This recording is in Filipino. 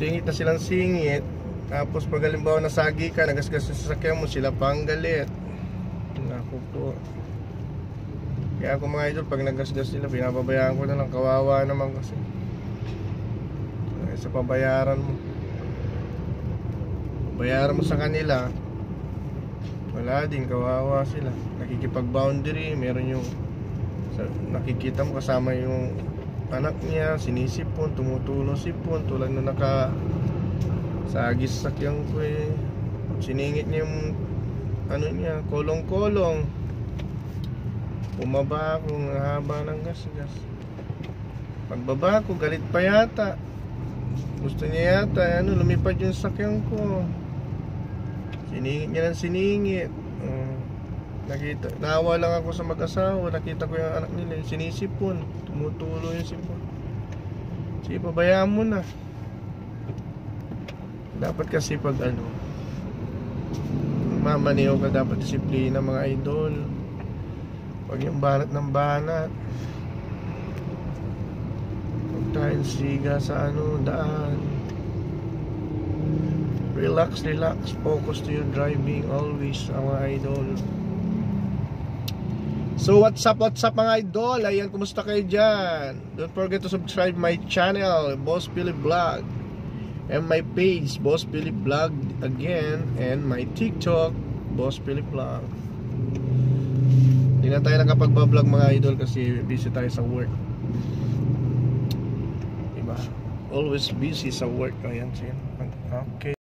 Singit na silang singit. Tapos pag halimbawa nasagi ka, nagasgas sa sasakyan mo, sila pang galit. Naku po. Kaya ako mga idol, pag nagasgas sila, pinababayaan ko na lang. Kawawa naman kasi. Sa pabayaran mo. Bayaran mo sa kanila, wala din, kawawa sila. Nakikipag-boundary, meron yung nakikita mo kasama yung anak niya, sinisipon, tumutulong sipon, tulad na sagis sakyang ko eh. Siningit niya yung ano niya, kolong-kolong. Bumaba ako ng haba ng gas-gas. Pagbaba ko, galit pa yata. Gusto niya yata, lumipad yung sakyan ko. Siningit niya ng siningit. Nakita, naawa lang ako sa mag-asawa. Nakita ko yung anak nila, sinisipon, tumutulo yung sipon. Sige, pabayaan mo na. Dapat kasi pag mamaniw ka, dapat disiplina mga idol. Pag yung banat ng banat, huwag tayong siga sa daan. Relax, relax, focus to your driving always, mga idol. So what's up mga idol? Ayan, kumusta kayo dyan? Don't forget to subscribe my channel, Boss Philip Vlog, and my page, Boss Philip Vlog again, and my TikTok, Boss Philip Vlog. Hindi na tayo nakapag-vlog mga idol kasi busy tayo sa work. Diba? Always busy sa work. Ayan, siya. Okay.